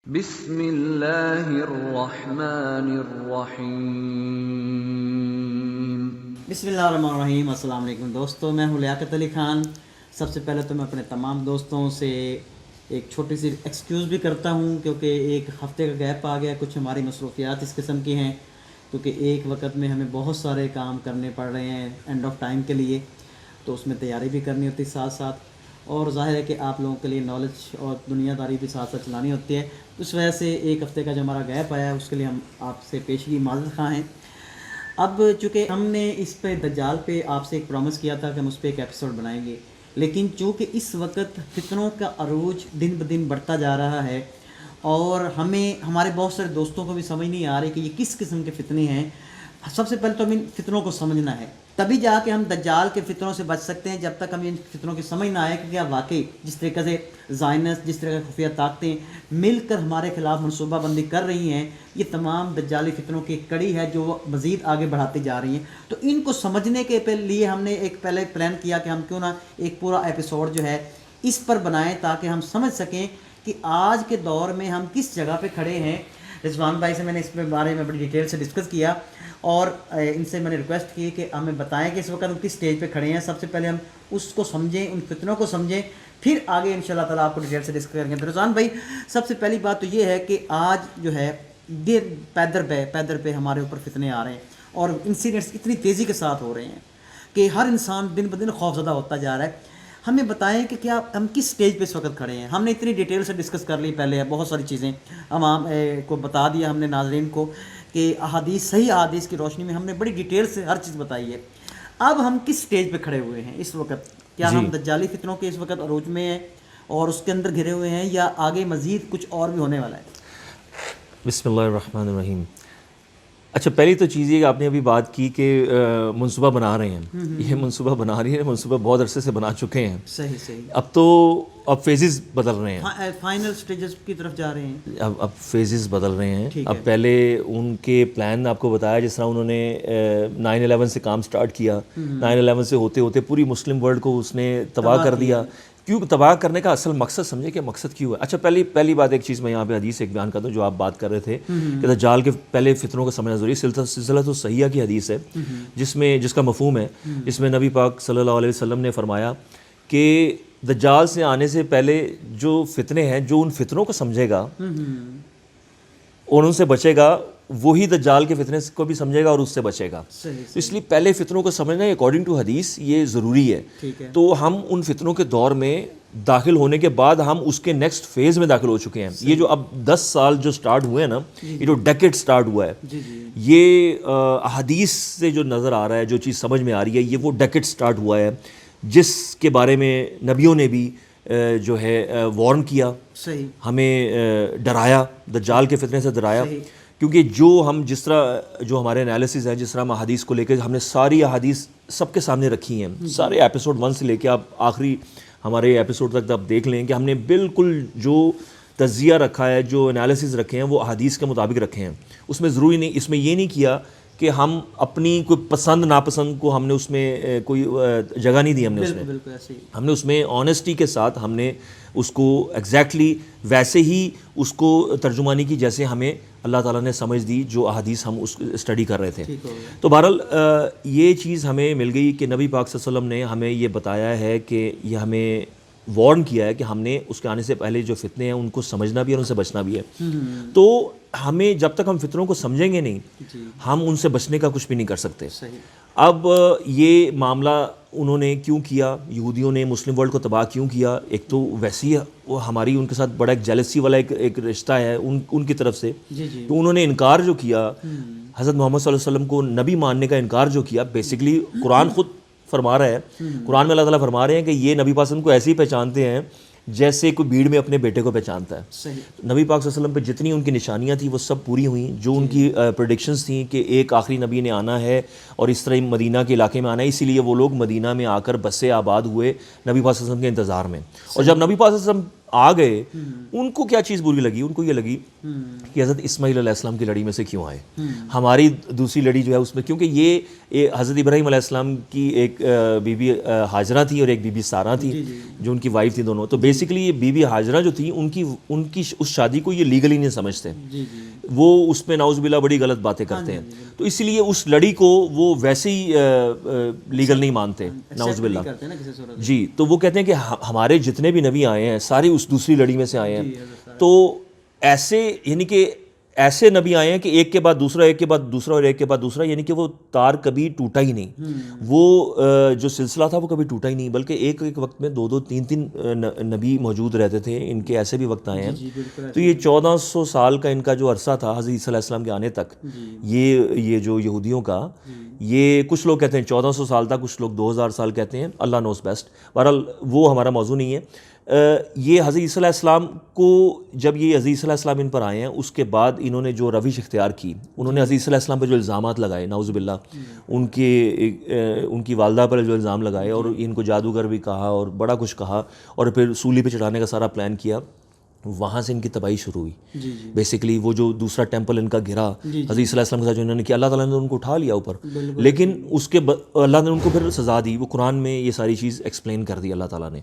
بسم اللہ الرحمن الرحیم۔ بسم اللہ الرحمن الرحیم۔ السلام علیکم دوستو، میں ہوں لیاقت علی خان۔ سب سے پہلے تو میں اپنے تمام دوستوں سے ایک چھوٹی سی ایکسکیوز بھی کرتا ہوں، کیونکہ ایک ہفتے کا گیپ آ گیا۔ کچھ ہماری مصروفیات اس قسم کی ہیں، کیونکہ ایک وقت میں ہمیں بہت سارے کام کرنے پڑ رہے ہیں اینڈ آف ٹائم کے لیے، تو اس میں تیاری بھی کرنی ہوتی ہے ساتھ ساتھ، اور ظاہر ہے کہ آپ لوگوں کے لیے نالج اور دنیا داری بھی ساتھ ساتھ چلانی ہوتی ہے۔ اس وجہ سے ایک ہفتے کا جو ہمارا گیپ آیا ہے اس کے لیے ہم آپ سے پیشگی معذرت خواہ ہیں۔ اب چونکہ ہم نے اس پہ دجال پہ آپ سے ایک پرومس کیا تھا کہ ہم اس پہ ایک ایپیسوڈ بنائیں گے، لیکن چونکہ اس وقت فتنوں کا عروج دن بدن بڑھتا جا رہا ہے، اور ہمارے بہت سارے دوستوں کو بھی سمجھ نہیں آ رہی کہ یہ کس قسم کے فتنے ہیں۔ سب سے پہلے تو ہمیں ان فتنوں کو سمجھنا ہے، تبھی جا کے ہم دجال کے فتنوں سے بچ سکتے ہیں۔ جب تک ہمیں ان فتنوں کی سمجھ نہ آئے کہ کیا واقعی جس طریقے سے زائنس، جس طرح کی خفیہ طاقتیں مل کر ہمارے خلاف منصوبہ بندی کر رہی ہیں، یہ تمام دجالی فتنوں کی کڑی ہے جو وہ مزید آگے بڑھاتی جا رہی ہیں۔ تو ان کو سمجھنے کے لیے ہم نے ایک پہلے پلان کیا کہ ہم کیوں نہ ایک پورا ایپیسوڈ جو ہے اس پر بنائیں، تاکہ ہم سمجھ سکیں کہ آج کے دور میں ہم کس جگہ پہ کھڑے ہیں۔ رضوان بھائی سے میں نے اس کے بارے میں بڑی ڈیٹیل سے ڈسکس کیا، اور ان سے میں نے ریکویسٹ کی کہ ہمیں بتائیں کہ اس وقت ہم کس سٹیج پہ کھڑے ہیں۔ سب سے پہلے ہم اس کو سمجھیں، ان فتنوں کو سمجھیں، پھر آگے انشاءاللہ تعالیٰ آپ کو ڈیٹیل سے ڈسکس کریں گے۔ تو رضوان بھائی، سب سے پہلی بات تو یہ ہے کہ آج جو ہے پیدر پہ ہمارے اوپر فتنے آ رہے ہیں، اور انسیڈنٹس اتنی تیزی کے ساتھ ہو رہے ہیں کہ ہر انسان دن بدن خوفزدہ ہوتا جا رہا ہے۔ ہمیں بتائیں کہ کیا ہم کس سٹیج پہ اس وقت کھڑے ہیں۔ ہم نے اتنی ڈیٹیل سے ڈسکس کر لی پہلے، بہت ساری چیزیں عوام کو بتا دیا ہم نے، ناظرین کو، کہ احادیث، صحیح احادیث کی روشنی میں ہم نے بڑی ڈیٹیل سے ہر چیز بتائی ہے۔ اب ہم کس سٹیج پہ کھڑے ہوئے ہیں اس وقت؟ کیا ہم دجالی فتنوں کے اس وقت عروج میں ہیں اور اس کے اندر گھرے ہوئے ہیں، یا آگے مزید کچھ اور بھی ہونے والا ہے؟ بسم اللہ الرحمن الرحیم۔ اچھا، پہلی تو چیز یہ کہ آپ نے ابھی بات کی کہ منصوبہ بنا رہے ہیں، یہ منصوبہ بنا رہی ہے، منصوبہ بہت عرصے سے بنا چکے ہیں۔ صحیح۔ اب فیزز بدل رہے ہیں، فائنل سٹیجز کی طرف جا رہے ہیں۔ اب فیزز بدل رہے ہیں۔ اب پہلے ان کے پلان آپ کو بتایا، جس طرح انہوں نے 9/11 سے کام سٹارٹ کیا، 9/11 سے ہوتے ہوتے پوری مسلم ورلڈ کو اس نے تباہ کر دیا۔ کیوں تباہ کرنے کا اصل مقصد سمجھے کہ مقصد کیوں ہے؟ اچھا، پہلی بات ایک چیز میں یہاں پہ حدیث ایک بیان کرتا ہوں جو آپ بات کر رہے تھے کہ دجال کے پہلے فتنوں کو سمجھنا ضروری۔ سلسلۃ الصحیحہ کی حدیث ہے جس کا مفہوم ہے، جس میں نبی پاک صلی اللہ علیہ وسلم نے فرمایا کہ دجال سے آنے سے پہلے جو فتنے ہیں، جو ان فتنوں کو سمجھے گا اور ان سے بچے گا، وہی دجال کے فتنے کو بھی سمجھے گا اور اس سے بچے گا۔ اس لیے پہلے فتنوں کو سمجھنا اکارڈنگ ٹو حدیث یہ ضروری ہے۔ تو ہم ان فتنوں کے دور میں داخل ہونے کے بعد ہم اس کے نیکسٹ فیز میں داخل ہو چکے ہیں۔ یہ جو اب 10 سال جو سٹارٹ ہوئے ہیں نا، یہ جو ڈیکیڈ سٹارٹ ہوا ہے، یہ حدیث سے جو نظر آ رہا ہے، جو چیز سمجھ میں آ رہی ہے، یہ وہ ڈیکیڈ سٹارٹ ہوا ہے جس کے بارے میں نبیوں نے بھی جو ہے وارن کیا، ہمیں ڈرایا، دجال کے فتنے سے ڈرایا۔ کیونکہ جس طرح جو ہمارے انالیسز ہیں، جس طرح ہم احادیث کو لے کے ہم نے ساری احادیث سب کے سامنے رکھی ہیں، سارے ایپیسوڈ 1 سے لے کے آپ آخری ہمارے ایپیسوڈ تک آپ دیکھ لیں کہ ہم نے بالکل جو تجزیہ رکھا ہے، جو انالیسز رکھے ہیں، وہ احادیث کے مطابق رکھے ہیں۔ اس میں ضروری نہیں، اس میں یہ نہیں کیا کہ ہم اپنی کوئی پسند ناپسند کو ہم نے اس میں کوئی جگہ نہیں دی، ہم نے اس میں آنیسٹی کے ساتھ ہم نے اس کو ایگزیکٹلی ویسے ہی اس کو ترجمانی کی جیسے ہمیں اللہ تعالیٰ نے سمجھ دی، جو احادیث ہم اس اسٹڈی کر رہے تھے۔ تو بہرحال یہ چیز ہمیں مل گئی کہ نبی پاک صلی اللہ علیہ وسلم نے ہمیں یہ بتایا ہے کہ یہ ہمیں وارن کیا ہے کہ ہم نے اس کے آنے سے پہلے جو فتنے ہیں ان کو سمجھنا بھی ہے اور ان سے بچنا بھی ہے۔ تو ہمیں جب تک ہم فتنوں کو سمجھیں گے نہیں، ہم ان سے بچنے کا کچھ بھی نہیں کر سکتے۔ اب یہ معاملہ انہوں نے کیوں کیا، یہودیوں نے مسلم ورلڈ کو تباہ کیوں کیا؟ ایک تو ویسی وہ ہماری ان کے ساتھ بڑا ایک جیلسی والا ایک رشتہ ہے ان کی طرف سے، تو انہوں نے انکار جو کیا، حضرت محمد صلی اللہ علیہ وسلم کو نبی ماننے کا انکار جو کیا، بیسیکلی قرآن خود فرما رہا ہے، قرآن میں اللہ تعالیٰ فرما رہے ہیں کہ یہ نبی پاک صلی اللہ علیہ وسلم کو ایسے ہی پہچانتے ہیں جیسے کوئی بھیڑ میں اپنے بیٹے کو پہچانتا ہے۔ نبی پاک صلی اللہ علیہ وسلم پہ جتنی ان کی نشانیاں تھیں وہ سب پوری ہوئیں، جو ان کی پریڈکشنز تھیں کہ ایک آخری نبی نے آنا ہے اور اس طرح مدینہ کے علاقے میں آنا ہے، اسی لیے وہ لوگ مدینہ میں آ کر بسے آباد ہوئے نبی پاک صلی اللہ علیہ وسلم کے انتظار میں۔ اور جب نبی پاک صلی اللہ علیہ وسلم آ گئے ان کو کیا چیز بری لگی, ان کو یہ لگی کہ حضرت اسماعیل علیہ السلام کی لڑی میں سے کیوں آئے, ہماری دوسری لڑی جو ہے اس میں, کیونکہ یہ حضرت ابراہیم علیہ السلام کی ایک بی بی ہاجرہ تھی اور ایک بی بی سارہ تھی جو ان کی وائف تھی دونوں. تو بیسیکلی یہ بی بی ہاجرہ جو تھی ان کی اس شادی کو یہ لیگلی نہیں سمجھتے, وہ اس میں نعوذ باللہ بڑی غلط باتیں کرتے ہیں, تو اس لیے اس لڑی کو وہ ویسے ہی لیگل نہیں مانتے نعوذ باللہ. جی, تو وہ کہتے ہیں کہ ہمارے جتنے بھی نبی آئے ہیں سارے اس دوسری لڑی میں سے آئے ہیں. تو ایسے یعنی کہ ایسے نبی آئے ہیں کہ ایک کے بعد دوسرا, ایک کے بعد دوسرا اور ایک کے بعد دوسرا, یعنی کہ وہ تار کبھی ٹوٹا ہی نہیں, وہ جو سلسلہ تھا وہ کبھی ٹوٹا ہی نہیں, بلکہ ایک ایک وقت میں 2-3 نبی موجود رہتے تھے. ان کے ایسے بھی وقت آئے ہیں. تو یہ 1400 سال کا ان کا جو عرصہ تھا حضرت عیسیٰ علیہ السلام کے آنے تک, یہ جو یہودیوں کا, یہ کچھ لوگ کہتے ہیں 1400 سال تھا, کچھ لوگ 2000 سال کہتے ہیں, اللہ نوز بیسٹ. بہرحال وہ ہمارا موضوع نہیں ہے. یہ حضرت عیسیٰ علیہ السلام کو جب یہ حضرت عیسیٰ علیہ السلام ان پر آئے ہیں, اس کے بعد انہوں نے جو روش اختیار کی, انہوں نے حضرت عیسیٰ علیہ السلام پر جو الزامات لگائے نعوذ باللہ, ان کی والدہ پر جو الزام لگائے اور ان کو جادوگر بھی کہا اور بڑا کچھ کہا, اور پھر سولی پہ چڑھانے کا سارا پلان کیا, وہاں سے ان کی تباہی شروع ہوئی. بیسیکلی وہ جو دوسرا ٹیمپل ان کا گرا حضرت عیسیٰ علیہ السلام کے ساتھ جو انہوں نے کیا, اللہ تعالیٰ نے ان کو اٹھا لیا اوپر, لیکن اس کے اللہ نے ان کو پھر سزا دی. وہ قرآن میں یہ ساری چیز ایکسپلین کر دی اللہ تعالیٰ نے.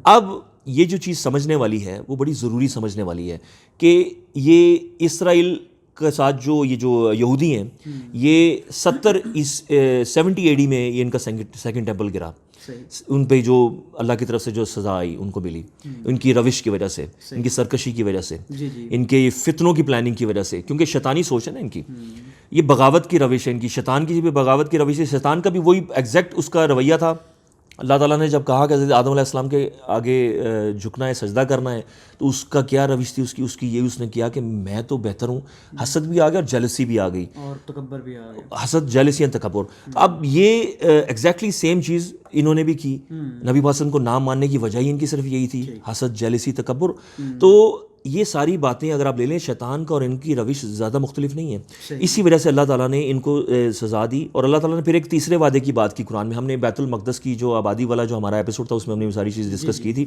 اب یہ جو چیز سمجھنے والی ہے وہ بڑی ضروری سمجھنے والی ہے کہ یہ اسرائیل کے ساتھ جو یہودی ہیں, یہ 70 AD میں یہ ان کا سیکنڈ ٹیمپل گرا. ان پہ جو اللہ کی طرف سے جو سزا آئی ان کو ملی, ان کی روش کی وجہ سے, ان کی سرکشی کی وجہ سے, ان کے فتنوں کی پلاننگ کی وجہ سے, کیونکہ شیطانی سوچ ہے نا ان کی, یہ بغاوت کی روش ہے ان کی, شیطان کی بھی بغاوت کی روش ہے. شیطان کا بھی وہی ایگزیکٹ اس کا رویہ تھا. اللہ تعالیٰ نے جب کہا کہ حضرت آدم علیہ السلام کے آگے جھکنا ہے, سجدہ کرنا ہے, تو اس کا کیا روش تھی اس کی یہ اس نے کیا کہ میں تو بہتر ہوں. حسد بھی آ گیا اور جیلسی بھی آ گئی, اور تکبر بھی آ گیا. حسد, جیلسی اور تکبر. اب یہ ایگزیکٹلی سیم چیز انہوں نے بھی کی. نبی وسلم کو نام ماننے کی وجہ ہی ان کی صرف یہی تھی, حسد, جیلسی, تکبر. تو یہ ساری باتیں اگر آپ لے لیں, شیطان کا اور ان کی روش زیادہ مختلف نہیں ہے. اسی وجہ سے اللہ تعالیٰ نے ان کو سزا دی. اور اللہ تعالیٰ نے پھر ایک تیسرے وعدے کی بات کی قرآن میں. ہم نے بیت المقدس کی جو آبادی والا جو ہمارا ایپیسوڈ تھا اس میں ہم نے ساری چیز ڈسکس کی تھی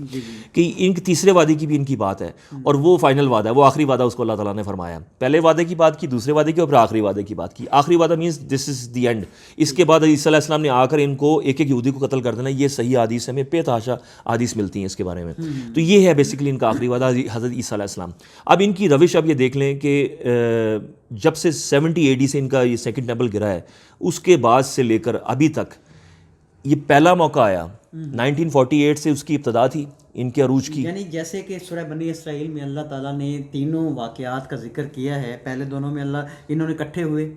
کہ ان کے تیسرے وعدے کی بھی ان کی بات ہے, اور وہ فائنل وعدہ ہے, وہ آخری وعدہ اس کو اللہ تعالیٰ نے فرمایا. پہلے وعدے کی بات کی, دوسرے وعدے کی, اور پھر آخری وعدے کی بات کی. آخری وعدہ means this is the end. اس کے بعد عیسیٰ علیہ السلام نے آ کر ان کو ایک ایک یہودی کو قتل کر دینا. یہ صحیح حدیث ہمیں بے تحاشا حدیث ملتی ہیں اس کے بارے میں. تو یہ ہے بیسیکلی ان کا آخری وعدہ حضرت عیسیٰ علیہ السلام. اب ان کی روش اب یہ دیکھ لیں کہ جب سے 70 AD سے ان کا یہ سیکنڈ ٹیمپل گرا ہے, اس کے بعد سے لے کر ابھی تک یہ پہلا موقع آیا 1948 سے اس کی ابتدا تھی ان کے عروج کی. یعنی جیسے کہ سورہ بنی اسرائیل میں اللہ تعالیٰ نے تینوں واقعات کا ذکر کیا ہے, پہلے دونوں میں انہوں نے اکٹھے ہوئے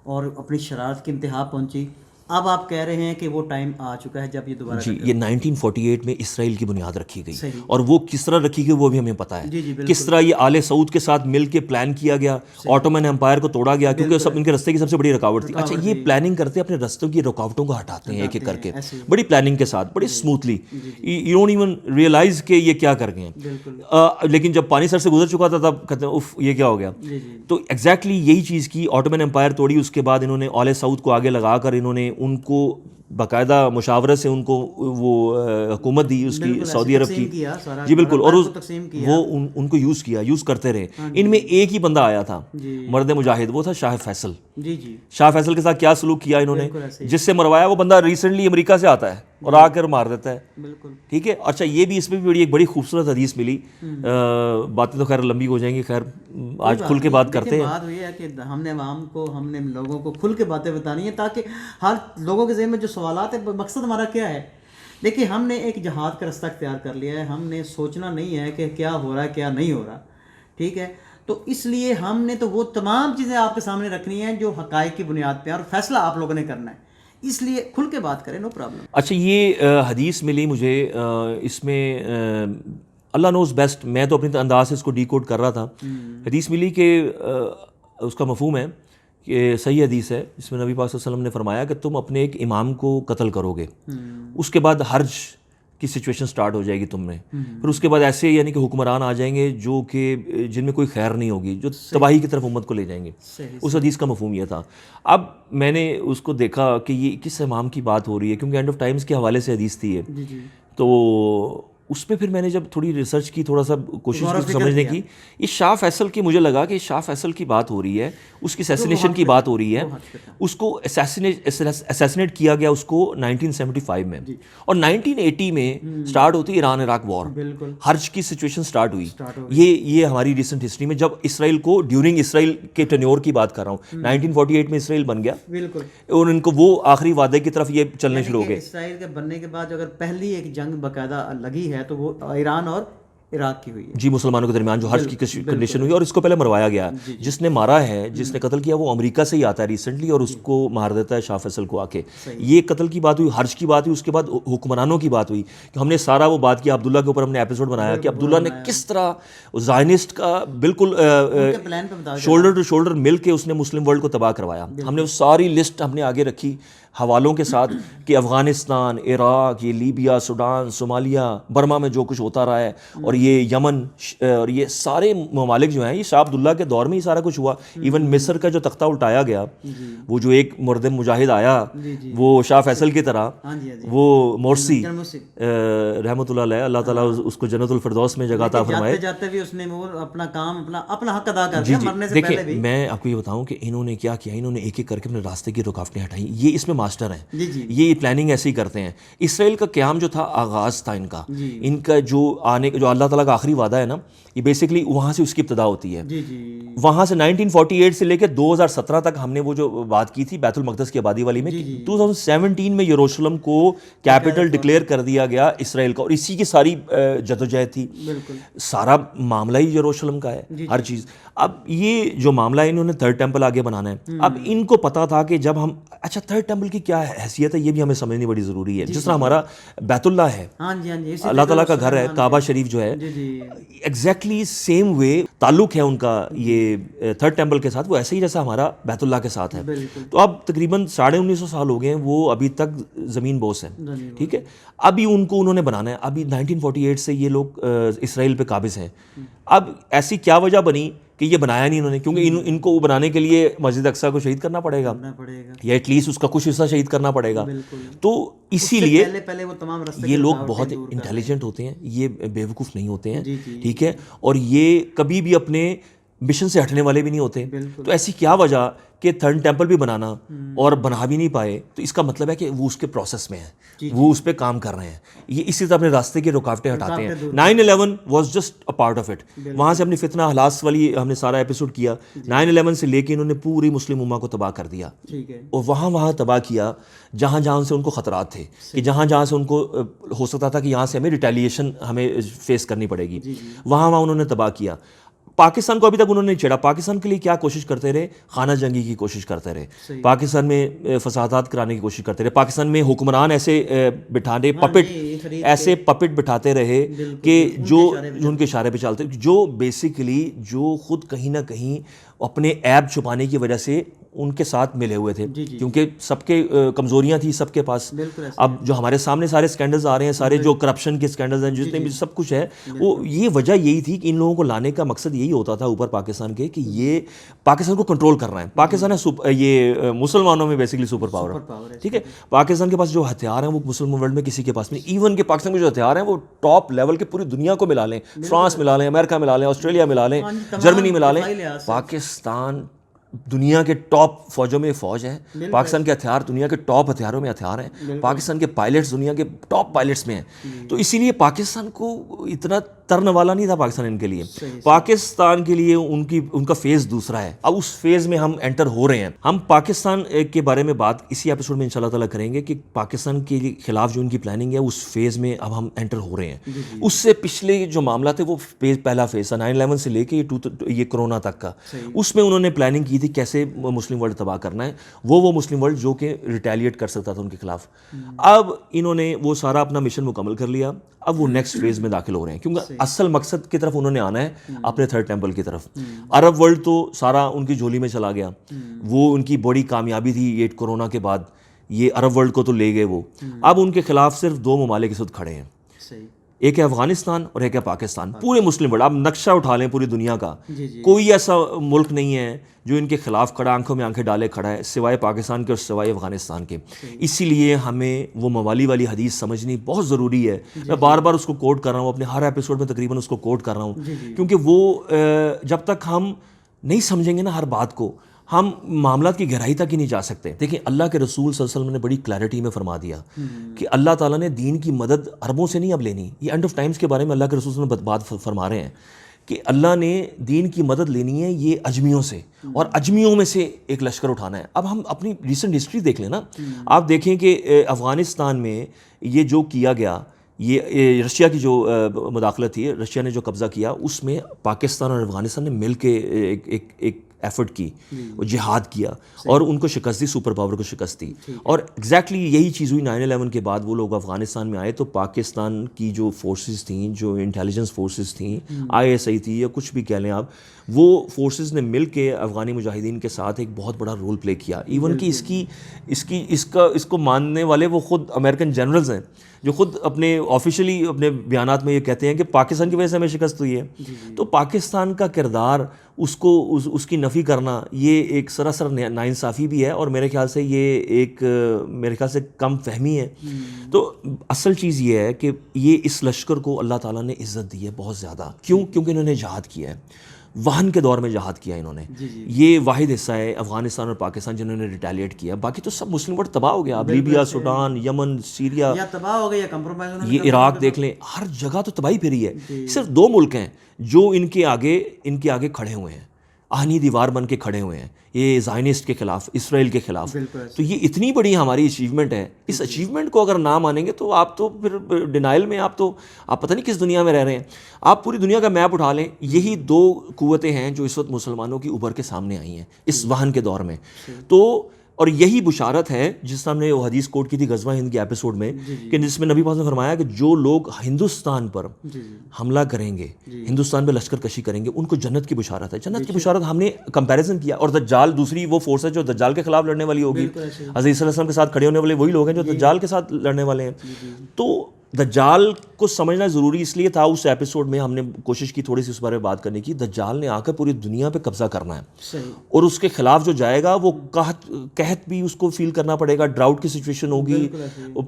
اور اپنی شرارت کی انتہا پہنچی. اب آپ کہہ رہے ہیں کہ وہ ٹائم آ چکا ہے جب یہ دوبارہ جی یہ 1948 میں اسرائیل کی بنیاد رکھی گئی, اور وہ کس طرح رکھی گئی وہ بھی ہمیں پتہ ہے. کس طرح یہ آل سعود کے ساتھ مل کے پلان کیا گیا, اوٹومن امپائر کو توڑا گیا کیونکہ سب ان کے رستے کی سب سے بڑی رکاوٹ تھی. اچھا یہ پلاننگ کرتے ہیں, اپنے رستوں کی رکاوٹوں کو ہٹاتے ہیں ایک ایک کر کے, بڑی پلاننگ کے ساتھ, بڑی smoothly. You don't even realise کہ یہ کیا کر گئے ہیں. لیکن جب پانی سر سے گزر چکا تھا تب کہتے ہیں اف یہ کیا ہو گیا. تو ایگزیکٹلی یہی چیز کی, اوٹومن امپائر توڑی, اس کے بعد انہوں نے آل سعود کو آگے لگا کر انہوں نے ان کو باقاعدہ مشاورت سے ان کو وہ حکومت دی اس کی, سعودی عرب کی. جی بالکل, اور وہ ان کو یوز کرتے رہے. ان میں ایک ہی بندہ آیا تھا مرد مجاہد, وہ تھا شاہ فیصل. شاہ فیصل کے ساتھ کیا سلوک کیا انہوں نے, جس سے مروایا وہ بندہ ریسنٹلی امریکہ سے آتا ہے اور آ کر مار دیتا ہے. ٹھیک ہے. اچھا یہ بھی اس میں بھی ایک بڑی خوبصورت حدیث ملی. باتیں تو خیر لمبی ہو جائیں گی, خیر آج کھل کے بات کرتے ہیں. بات یہ ہے کہ ہم نے عوام کو, ہم نے لوگوں کو کھل کے باتیں بتانی ہیں تاکہ ہر لوگوں کے ذہن میں جو سوالات ہیں, مقصد ہمارا کیا ہے. دیکھیے ہم نے ایک جہاد کا رستہ اختیار کر لیا ہے, ہم نے سوچنا نہیں ہے کہ کیا ہو رہا ہے کیا نہیں ہو رہا. ٹھیک ہے. تو اس لیے ہم نے تو وہ تمام چیزیں آپ کے سامنے رکھنی ہیں جو حقائق کی بنیاد پہ, اور فیصلہ آپ لوگوں نے کرنا ہے. اس لیے کھل کے بات کریں, نو پرابلم. اچھا یہ حدیث ملی مجھے, اس میں اللہ نوز بیسٹ, میں تو اپنے انداز سے اس کو ڈی کوڈ کر رہا تھا. حدیث ملی کہ اس کا مفہوم ہے کہ صحیح حدیث ہے, جس میں نبی پاک صلی اللہ علیہ وسلم نے فرمایا کہ تم اپنے ایک امام کو قتل کرو گے, اس کے بعد حرج کی سچویشن سٹارٹ ہو جائے گی تم میں. پھر اس کے بعد ایسے یعنی کہ حکمران آ جائیں گے جو کہ جن میں کوئی خیر نہیں ہوگی, جو تباہی کی طرف امت کو لے جائیں گے. اس حدیث کا مفہوم یہ تھا. اب میں نے اس کو دیکھا کہ یہ کس امام کی بات ہو رہی ہے, کیونکہ اینڈ آف ٹائمز کے حوالے سے حدیث تھی یہ. تو اس میں پھر میں نے جب تھوڑی ریسرچ کی, تھوڑا سا کوشش کی سمجھنے کی, یہ شاہ فیصل کی, مجھے لگا کہ شاہ فیصل کی بات ہو رہی ہے, اس کی اسیسینیشن کی بات ہو رہی ہے, اس کو اسیسینیٹ کیا گیا اس کو 1975 میں, اور 1980 میں سٹارٹ ہوتی ایران عراق وار, حرج کی سچویشن سٹارٹ ہوئی. یہ ہماری ریسنٹ ہسٹری میں, جب اسرائیل کو ڈیورنگ اسرائیل کے ٹینیور کی بات کر رہا ہوں, 1948 میں اسرائیل بن گیا, اور ان کو وہ آخری وعدے کی طرف یہ چلنے شروع ہو گئے. اسرائیل کے بننے کے بعد اگر پہلی ایک جنگ باقاعدہ لگی ہے تو وہ ایران اور عراق کی ہوئی ہے, جی, مسلمانوں کے درمیان جو حرج کی کنڈیشن ہوئی, اور اس کو پہلے مروایا گیا. جس نے مارا ہے, جس نے قتل کیا, وہ امریکہ سے ہی آتا ہے ریسنٹلی, اور اس کو مار دیتا ہے شاہ فیصل کو آ کے. یہ قتل کی بات ہوئی, حرج کی بات ہوئی, اس کے بعد حکمرانوں کی بات ہوئی, کہ ہم نے سارا وہ بات کیا. عبداللہ کے اوپر ہم نے ایپیسوڈ بنایا کہ عبداللہ نے کس طرح زائنسٹ کا بالکل شولڈر ٹو شولڈر مل کے اس نے مسلم ورلڈ کو تباہ کروایا. ہم نے وہ ساری لسٹ ہم نے آگے رکھی حوالوں کے ساتھ, کہ افغانستان, عراق, یہ لیبیا, سوڈان, صومالیہ, برما میں جو کچھ ہوتا رہا ہے, اور یہ یمن, اور یہ سارے ممالک جو ہیں, یہ شاہ عبداللہ کے دور میں ہی سارا کچھ ہوا. ایون مصر کا جو تختہ الٹایا گیا, وہ جو ایک مرد مجاہد آیا وہ شاہ فیصل کی طرح, وہ مورسی رحمۃ اللہ علیہ, اللہ تعالیٰ اس کو جنت الفردوس میں جگہ عطا فرمائے. جاتے بھی اس نے اپنا کام اپنا حق ادا کر دیا مرنے سے پہلے بھی. میں آپ کو یہ بتاؤں کہ انہوں نے کیا کیا, انہوں نے ایک ایک کر کے اپنے راستے کی رکاوٹیں ہٹائیں. یہ اس میں ماسٹر ہیں, یہ پلاننگ ایسے ہی کرتے ہیں. اسرائیل کا قیام جو تھا, آغاز تھا ان کا جو آنے کا, جو اللہ تعالیٰ کا آخری وعدہ ہے نا, یہ بیسکلی وہاں سے اس کی ابتدا ہوتی ہے. وہاں سے 1948 سے لے کے 2017 تک ہم نے وہ جو بات کی تھی بیت المقدس کی آبادی والی میں, 2017 میں یروشلم کو کیپٹل ڈکلیئر کر دیا گیا اسرائیل کا, اور اسی کی ساری جدوجہد تھی. سارا معاملہ ہی یروشلم کا ہے, ہر چیز. اب یہ جو معاملہ ہے, انہوں نے تھرڈ ٹیمپل آگے بنانا ہے. اب ان کو پتا تھا کہ جب ہم, اچھا تھرڈ ٹیمپل کی کیا حیثیت ہے, یہ بھی ہمیں سمجھنی بڑی ضروری ہے. جس طرح ہمارا بیت اللہ ہے, اللہ تعالیٰ کا گھر ہے, کعبہ شریف جو ہے, ایگزیکٹلی سیم وے تعلق ہے ان کا یہ تھرڈ ٹیمپل کے ساتھ, وہ ایسے ہی جیسا ہمارا بیت اللہ کے ساتھ ہے. تو اب تقریباً 1950 سال ہو گئے ہیں, وہ ابھی تک زمین بوس ہیں, ٹھیک ہے. ابھی ان کو انہوں نے بنانا ہے. ابھی 1948 سے یہ لوگ اسرائیل پہ قابض ہیں. اب ایسی کیا وجہ بنی کہ یہ بنایا نہیں انہوں نے, کیونکہ ان کو بنانے کے لیے مسجد اقصیٰ کو شہید کرنا پڑے گا, یا ایٹ لیسٹ اس کا کچھ حصہ شہید کرنا پڑے گا. تو اسی لیے یہ لوگ بہت انٹیلیجنٹ ہوتے ہیں, یہ بیوقوف نہیں ہوتے ہیں, ٹھیک ہے, اور یہ کبھی بھی اپنے مشن سے ہٹنے والے بھی نہیں ہوتے. تو ایسی کیا وجہ کہ تھرڈ ٹیمپل بھی بنانا اور بنا بھی نہیں پائے, تو اس کا مطلب ہے کہ وہ اس کے پروسیس میں ہیں, وہ اس پہ کام کر رہے ہیں. یہ اسی طرح اپنے راستے کی رکاوٹیں ہٹاتے ہیں. 9/11 was just a part of it. وہاں سے اپنی فتنہ ہلاس والی ہم نے سارا ایپیسوڈ کیا. 9/11 سے لے کے انہوں نے پوری مسلم امہ کو تباہ کر دیا, اور وہاں تباہ کیا جہاں جہاں سے ان کو خطرات تھے, کہ جہاں جہاں سے ان کو ہو سکتا تھا کہ یہاں سے ہمیں ریٹیلیشن ہمیں فیس کرنی پڑے گی, وہاں انہوں نے تباہ کیا. پاکستان کو ابھی تک انہوں نے چھیڑا. پاکستان کے لیے کیا کوشش کرتے رہے, خانہ جنگی کی کوشش کرتے رہے, پاکستان میں فسادات کرانے کی کوشش کرتے رہے, پاکستان میں حکمران ایسے بٹھانے ایسے پپٹ بٹھاتے رہے کہ جو ان کے اشارے پہ چلتے, جو بیسیکلی جو خود کہیں نہ کہیں اپنے عیب چھپانے کی وجہ سے ان کے ساتھ ملے ہوئے تھے, کیونکہ سب کے کمزوریاں تھیں سب کے پاس. اب جو ہمارے سامنے سارے سکینڈلز آ رہے ہیں, سارے جو کرپشن کے سکینڈلز ہیں, جتنے بھی سب کچھ ہے, وہ یہ وجہ یہی تھی کہ ان لوگوں کو لانے کا مقصد یہی ہوتا تھا اوپر پاکستان کے, کہ یہ پاکستان کو کنٹرول کر رہے ہیں. پاکستان ہے یہ مسلمانوں میں بیسکلی سپر پاور ہے, ٹھیک ہے. پاکستان کے پاس جو ہتھیار ہیں وہ مسلم ورلڈ میں کسی کے پاس نہیں. ایون کہ پاکستان کے جو ہتھیار ہیں وہ ٹاپ لیول کے پوری دنیا کو ملا لیں, فرانس ملا لیں, امریکہ ملا لیں, آسٹریلیا ملا لیں, جرمنی ملا لیں. پاکستان دنیا کے ٹاپ فوجوں میں فوج ہے. پاکستان کے ہتھیار دنیا کے ٹاپ ہتھیاروں میں ہتھیار ہیں. پاکستان کے پائلٹس دنیا کے ٹاپ پائلٹس میں ہیں. تو اسی لیے پاکستان کو اتنا ترن والا نہیں تھا پاکستان ان کے لیے. پاکستان کے لیے ان کا فیز دوسرا ہے. اب اس فیز میں ہم انٹر ہو رہے ہیں. ہم پاکستان کے بارے میں بات اسی ایپیسوڈ میں انشاءاللہ تعالیٰ کریں گے کہ پاکستان کے خلاف جو ان کی پلاننگ ہے اس فیز میں اب ہم انٹر ہو رہے ہیں. اس سے پچھلے جو معاملہ تھے وہ پہلا فیز تھا 9/11 سے لے کے یہ کرونا تک کا. اس میں انہوں نے پلاننگ کی تھی کیسے مسلم ورلڈ تباہ کرنا ہے, وہ مسلم ورلڈ جو کہ ریٹیلیٹ کر سکتا تھا ان کے خلاف. اب انہوں نے وہ سارا اپنا مشن مکمل کر لیا. اب وہ نیکسٹ فیز میں داخل ہو رہے ہیں, کیونکہ اصل مقصد کی طرف انہوں نے آنا ہے, اپنے تھرڈ ٹیمپل کی طرف. عرب ورلڈ تو سارا ان کی جھولی میں چلا گیا, وہ ان کی بڑی کامیابی تھی یہ کورونا کے بعد. یہ عرب ورلڈ کو تو لے گئے وہ. اب ان کے خلاف صرف 2 ممالک اس وقت کھڑے ہیں, ایک ہے افغانستان اور ایک ہے پاکستان. پورے مسلم ورلڈ آپ نقشہ اٹھا لیں پوری دنیا کا, کوئی ایسا ملک نہیں ہے جو ان کے خلاف کھڑا, آنکھوں میں آنکھیں ڈالے کھڑا ہے, سوائے پاکستان کے اور سوائے افغانستان کے. اسی لیے ہمیں وہ موالی والی حدیث سمجھنی بہت ضروری ہے. میں بار بار اس کو کوٹ کر رہا ہوں, اپنے ہر ایپیسوڈ میں تقریباً اس کو کوٹ کر رہا ہوں, کیونکہ وہ جب تک ہم نہیں سمجھیں گے نا ہر بات کو, ہم معاملات کی گہرائی تک ہی نہیں جا سکتے. دیکھیں اللہ کے رسول صلی اللہ علیہ وسلم نے بڑی کلیئرٹی میں فرما دیا کہ اللہ تعالیٰ نے دین کی مدد عربوں سے نہیں اب لینی. یہ اینڈ آف ٹائمز کے بارے میں اللہ کے رسول صلی اللہ علیہ وسلم بات فرما رہے ہیں کہ اللہ نے دین کی مدد لینی ہے یہ اجمیوں سے, اور اجمیوں میں سے ایک لشکر اٹھانا ہے. اب ہم اپنی ریسنٹ ہسٹری دیکھ لیں نا, آپ دیکھیں کہ افغانستان میں یہ جو کیا گیا, یہ رشیا کی جو مداخلت تھی, رشیا نے جو قبضہ کیا, اس میں پاکستان اور افغانستان نے مل کے ایک ایفرٹ کی, جہاد کیا اور ان کو شکست دی, سپر پاور کو شکست دی. اور ایگزیکٹلی یہی چیز ہوئی 9/11 کے بعد. وہ لوگ افغانستان میں آئے تو پاکستان کی جو فورسز تھیں, جو انٹیلیجنس فورسز تھیں, ISI تھی یا کچھ بھی کہہ لیں آپ, وہ فورسز نے مل کے افغانی مجاہدین کے ساتھ ایک بہت بڑا رول پلے کیا. ایون کہ اس کو ماننے والے وہ خود امریکن جنرلز ہیں جو خود اپنے آفیشلی اپنے بیانات میں یہ کہتے ہیں کہ پاکستان کی وجہ سے ہمیں شکست ہوئی ہے. تو پاکستان کا کردار, اس کی نفی کرنا, یہ ایک سراسر ناانصافی بھی ہے, اور میرے خیال سے یہ ایک کم فہمی ہے. تو اصل چیز یہ ہے کہ یہ اس لشکر کو اللہ تعالیٰ نے عزت دی ہے بہت زیادہ. کیونکہ انہوں نے جہاد کیا ہے, وہن کے دور میں جہاد کیا انہوں نے. یہ واحد حصہ ہے افغانستان اور پاکستان جنہوں نے ریٹیلیٹ کیا. باقی تو سب مسلم ورلڈ تباہ ہو گیا. اب لیبیا, سوڈان, یمن, سیریا, یا تباہ ہو گیا یا کمپرومائز, یہ عراق دیکھ لیں, ہر جگہ تو تباہی پھیری ہے. صرف 2 ملک ہیں جو ان کے آگے کھڑے ہوئے ہیں, آہنی دیوار بن کے کھڑے ہوئے ہیں, یہ زائنسٹ کے خلاف, اسرائیل کے خلاف. تو یہ اتنی بڑی ہماری اچیومنٹ ہے. اس اچیومنٹ کو اگر نہ مانیں گے تو آپ تو پھر ڈینائل میں, آپ پتہ نہیں کس دنیا میں رہ رہے ہیں. آپ پوری دنیا کا میپ اٹھا لیں, یہی 2 قوتیں ہیں جو اس وقت مسلمانوں کی ابھر کے سامنے آئی ہیں اس وہن کے دور میں. تو اور یہی بشارت ہے جس طرح ہم نے وہ حدیث کوٹ کی تھی غزوہ ہند کے ایپیسوڈ میں, کہ جس میں نبی پاک نے فرمایا کہ جو لوگ ہندوستان پر حملہ کریں گے, ہندوستان پہ لشکر کشی کریں گے, ان کو جنت کی بشارت ہے. جنت کی بشارت ہم نے کمپیریزن کیا. اور دجال دوسری وہ فورس ہے جو دجال کے خلاف لڑنے والی ہوگی. حضرت صلی اللہ علیہ وسلم کے ساتھ کھڑے ہونے والے وہی لوگ ہیں جو دجال کے ساتھ لڑنے والے ہیں. تو دجال کو سمجھنا ضروری اس لیے تھا. اس ایپیسوڈ میں ہم نے کوشش کی تھوڑی سی اس بارے میں بات کرنے کی. دجال نے آ کر پوری دنیا پہ قبضہ کرنا ہے, اور اس کے خلاف جو جائے گا وہ قحط بھی اس کو فیل کرنا پڑے گا, ڈراؤٹ کی سچویشن ہوگی,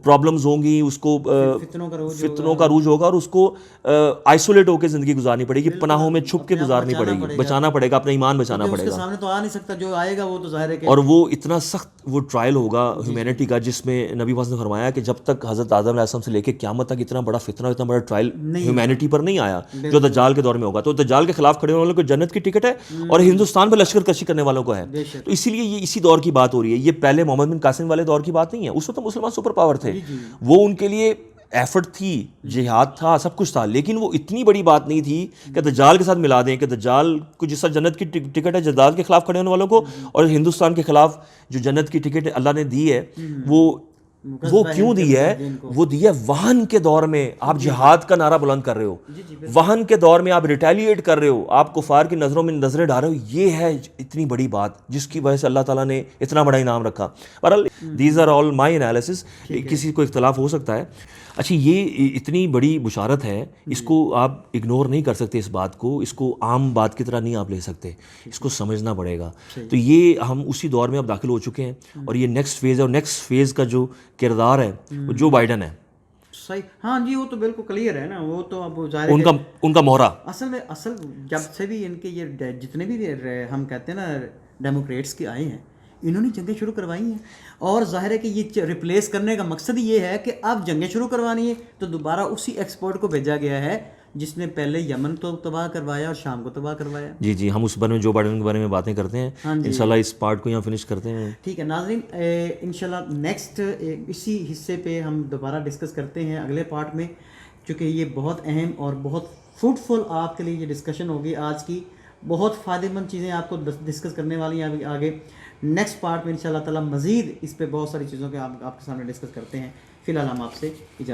پرابلمز ہوں گی, اس کو فتنوں کا عروج ہوگا, اور اس کو آئسولیٹ ہو کے زندگی گزارنی پڑے گی, پناہوں میں چھپ کے گزارنی پڑے گی, بچانا پڑے گا, اپنا ایمان بچانا پڑے گا. سامنے تو آ نہیں سکتا, جو آئے گا وہ تو ظاہر ہے. اور وہ اتنا سخت وہ ٹرائل ہوگا ہیومینٹی کا, جس میں نبی پاک نے فرمایا کہ جب تک حضرت آدم علیہ السلام سے لے کے قیامت تک اتنا بڑا فتنہ, اتنا بڑا ٹرائل ہیومینٹی پر نہیں آیا جو دجال کے دور میں ہوگا. تو دجال کے خلاف کھڑے ہونے والوں کو جنت کی ٹکٹ ہے, اور ہندوستان پہ لشکر کشی کرنے والوں کو ہے. تو اسی لیے یہ اسی دور کی بات ہو رہی ہے. یہ پہلے محمد بن قاسم والے دور کی بات نہیں ہے. اس وقت تو مسلمان سپر پاور تھے, وہ ان کے لیے ایفرٹ تھی, جہاد تھا, سب کچھ تھا, لیکن وہ اتنی بڑی بات نہیں تھی کہ دجال کے ساتھ ملا دیں کہ دجال کو جس طرح جنت کی ٹکٹ ہے دجال کے خلاف کھڑے ہونے والوں کو, اور ہندوستان کے خلاف جو جنت کی ٹکٹ اللہ نے دی ہے وہ کیوں دی ہے؟ وہ دی ہے وہن کے دور میں آپ جہاد کا نعرہ بلند کر رہے ہو, وہن کے دور میں آپ ریٹیلیٹ کر رہے ہو, آپ کفار کی نظروں میں نظریں ڈال رہے ہو. یہ ہے اتنی بڑی بات جس کی وجہ سے اللہ تعالیٰ نے اتنا بڑا انعام رکھا. بہرحال these are all my analysis, کسی کو اختلاف ہو سکتا ہے. اچھا, یہ اتنی بڑی بشارت ہے, اس کو آپ اگنور نہیں کر سکتے. اس بات کو, اس کو عام بات کی طرح نہیں آپ لے سکتے, اس کو سمجھنا پڑے گا. تو یہ ہم اسی دور میں اب داخل ہو چکے ہیں, اور یہ نیکسٹ فیز ہے, اور نیکسٹ فیز کا جو کردار ہے وہ جو بائیڈن ہے. صحیح, ہاں جی, وہ تو بالکل کلیئر ہے نا. وہ تو اب ظاہر ان کا مہرہ اصل جب سے بھی ان کے یہ جتنے بھی ہم کہتے ہیں نا ڈیموکریٹس کے آئے ہیں, انہوں نے جنگیں شروع کروائی ہیں. اور ظاہر ہے کہ یہ ریپلیس کرنے کا مقصد یہ ہے کہ اب جنگیں شروع کروانی ہے, تو دوبارہ اسی ایکسپرٹ کو بھیجا گیا ہے جس نے پہلے یمن تو تباہ کروایا اور شام کو تباہ کروایا. جی, ہم اس بارے میں جو بائیڈن کے بارے میں باتیں کرتے ہیں, انشاءاللہ اس پارٹ کو یہاں فنش کرتے ہیں. ٹھیک ہے ناظرین, انشاءاللہ نیکسٹ اسی حصے پہ ہم دوبارہ ڈسکس کرتے ہیں اگلے پارٹ میں, چونکہ یہ بہت اہم اور بہت فروٹفل آپ کے لیے یہ ڈسکشن ہوگی آج کی. بہت فائدہ مند چیزیں آپ کو ڈسکس کرنے والی ہیں آگے. نیکسٹ پارٹ میں انشاءاللہ تعالیٰ مزید اس پہ بہت ساری چیزوں کے آپ کے سامنے ڈسکس کرتے ہیں. فی الحال ہم آپ سے